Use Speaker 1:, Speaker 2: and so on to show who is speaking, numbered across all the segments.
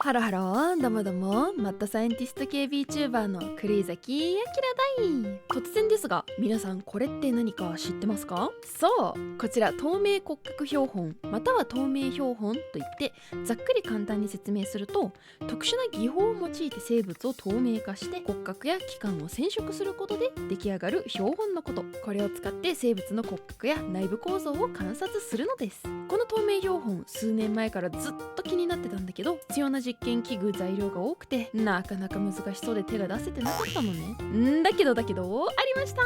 Speaker 1: ハロハロどうもどうも、マッドサイエンティスト系 VTuber の栗崎あきらだい。突然ですが、皆さんこれって何か知ってますか？そう、こちら透明骨格標本または透明標本といって、ざっくり簡単に説明すると、特殊な技法を用いて生物を透明化して骨格や器官を染色することで出来上がる標本のこと。これを使って生物の骨格や内部構造を観察するのです。この透明標本、数年前からずっと気になってたんだけど、必要な実験器具材料が多くてなかなか難しそうで手が出せてなかったのね。だけどありました。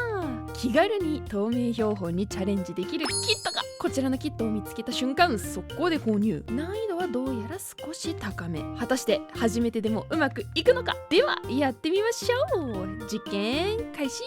Speaker 1: 気軽に透明標本にチャレンジできるキットが。こちらのキットを見つけた瞬間速攻で購入。難易度はどうやら少し高め。果たして初めてでもうまくいくのか。ではやってみましょう。実験開始。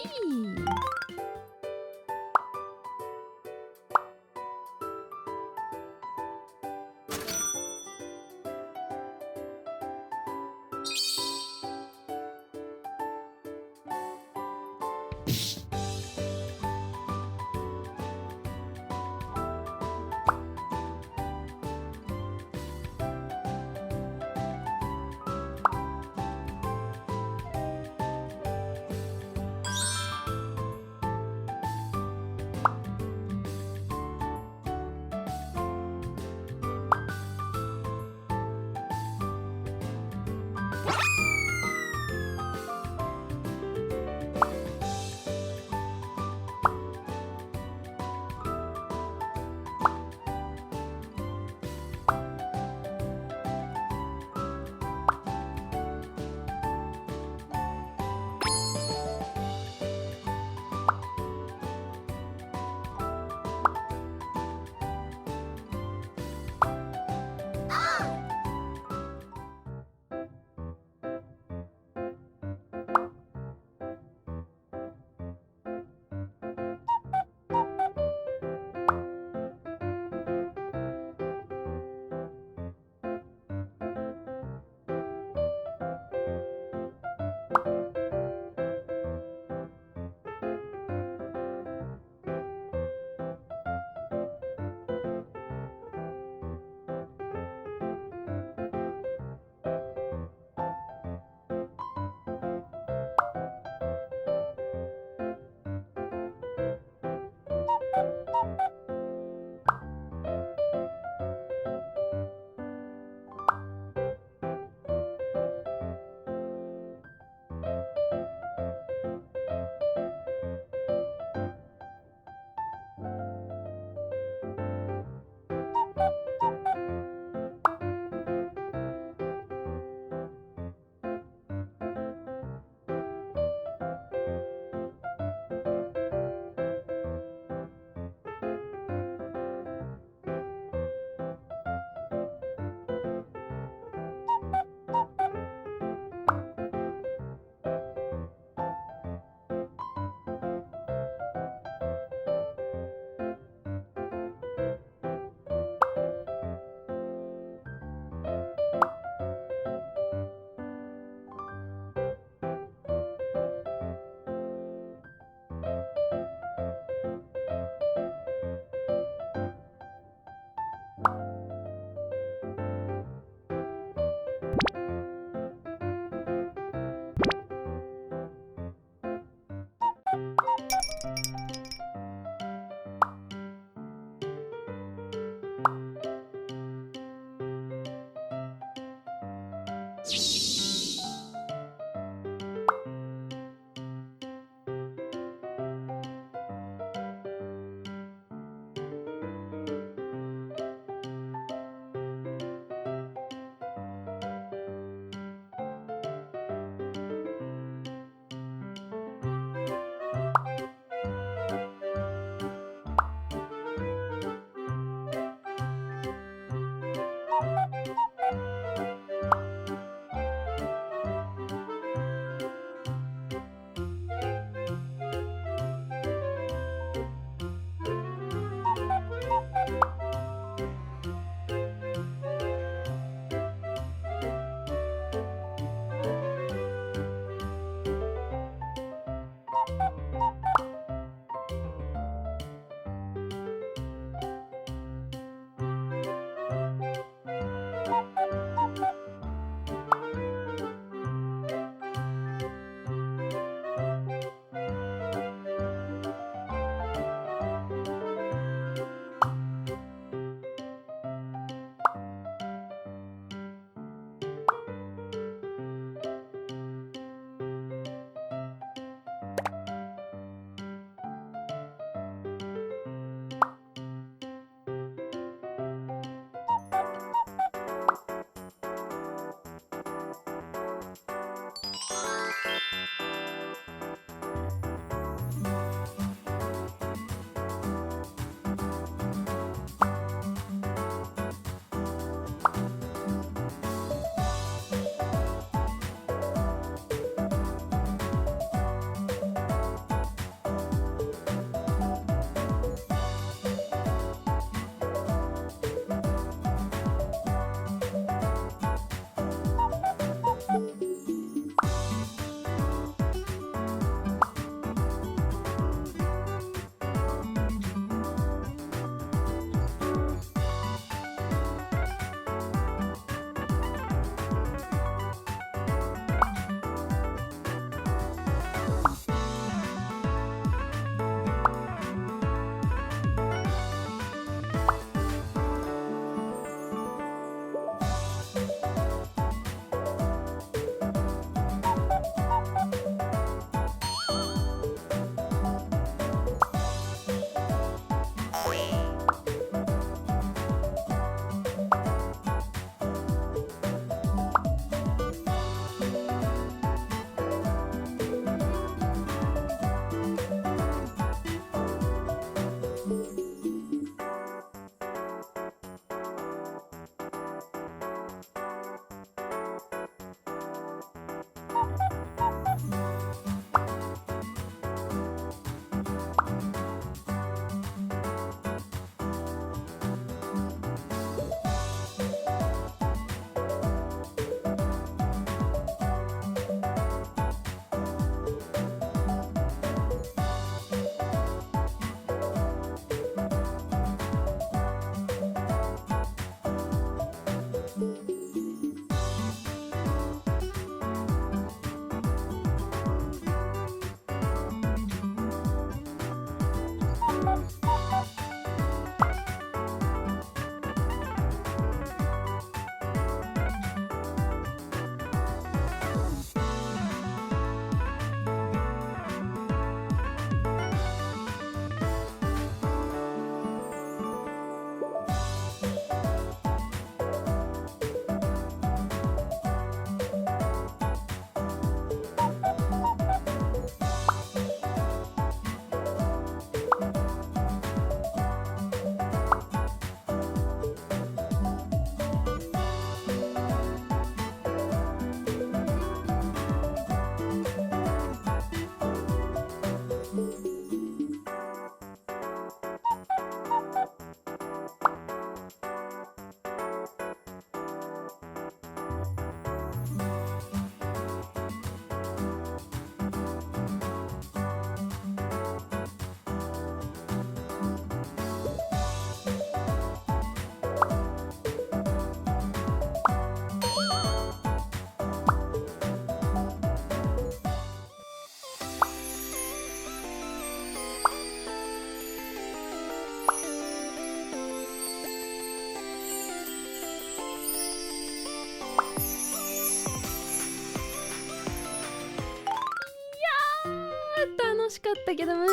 Speaker 1: ったけど難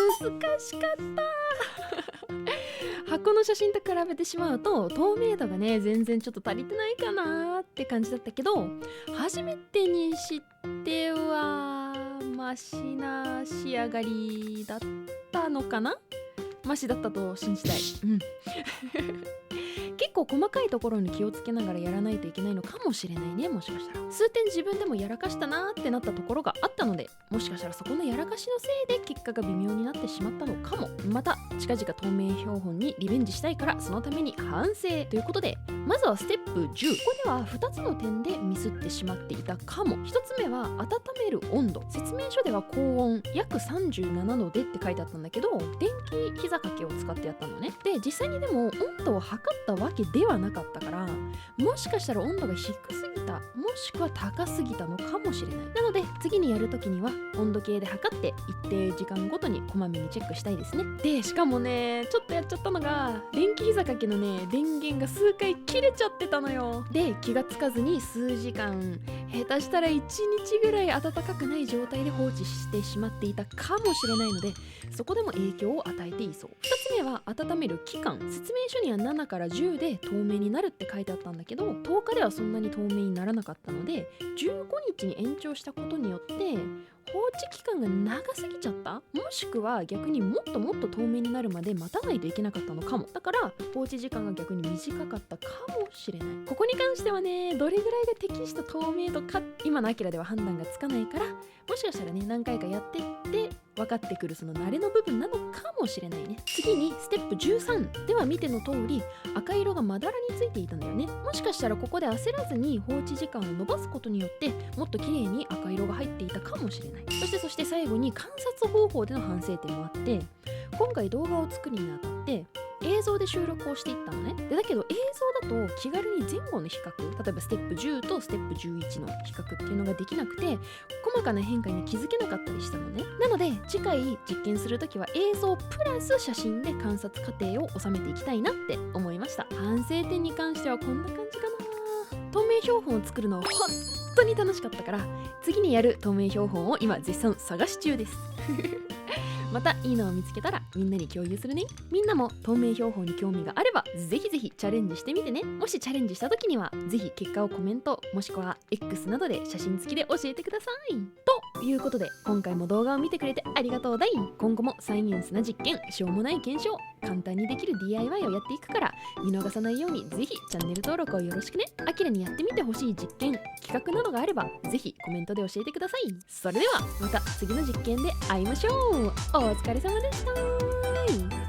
Speaker 1: しかった箱の写真と比べてしまうと透明度がね全然ちょっと足りてないかなって感じだったけど、初めてにしてはマシな仕上がりだったのかな。マシだったと信じたい。結構細かいところに気をつけながらやらないといけないのかもしれないね。もしかしたら数点自分でもやらかしたなーってなったところがあったので、もしかしたらそこのやらかしのせいで結果が微妙になってしまったのかも。また近々透明標本にリベンジしたいから、そのために反省ということで、まずはステップ10。ここでは2つの点でミスってしまっていたかも。1つ目は温める温度。説明書では高温約37度でって書いてあったんだけど、電気膝掛けを使ってやったのね。で実際にでも温度を測ったわけではなかったから、もしかしたら温度が低すぎた、もしくは高すぎたのかもしれない。なので次にやるときには温度計で測って一定時間ごとにこまめにチェックしたいですね。でしかもねちょっとやっちゃったのが、電気膝掛けのね電源が数回切れちゃってたのよ。で気がつかずに数時間、下手したら1日ぐらい暖かくない状態で放置してしまっていたかもしれないので、そこでも影響を与えていそう。2つ目は温める期間。説明書には7から10で透明になるって書いてあったんだけど、10日ではそんなに透明にならなかったので15日に延長したことによって放置期間が長すぎちゃった、もしくは逆にもっともっと透明になるまで待たないといけなかったのかも。だから放置時間が逆に短かったかもしれない。ここに関してはねどれぐらいが適した透明度か今のアキラでは判断がつかないから、もしかしたらね何回かやってって分かってくるその慣れの部分なのかもしれないね。次にステップ13では見ての通り赤色がまだらについていたんだよね。もしかしたらここで焦らずに放置時間を伸ばすことによってもっと綺麗に赤色が入っていたかもしれない。そして最後に観察方法での反省点もあって、今回動画を作るにあたって映像で収録をしていったのね。だけど映像だと気軽に前後の比較、例えばステップ10とステップ11の比較っていうのができなくて、細かな変化に気づけなかったりしたのね。なので次回実験するときは映像プラス写真で観察過程を収めていきたいなって思いました。反省点に関してはこんな感じかな。透明標本を作るのは本当に楽しかったから、次にやる透明標本を今絶賛探し中ですまたいいのを見つけたらみんなに共有するね。みんなも透明標本に興味があればぜひぜひチャレンジしてみてね。もしチャレンジした時にはぜひ結果をコメントもしくは X などで写真付きで教えてください。ということで今回も動画を見てくれてありがとうだい。今後もサイエンスな実験、しょうもない検証、簡単にできる DIY をやっていくから見逃さないようにぜひチャンネル登録をよろしくね。あきらにやってみてほしい実験、企画などがあればぜひコメントで教えてください。それではまた次の実験で会いましょう。お疲れ様でした。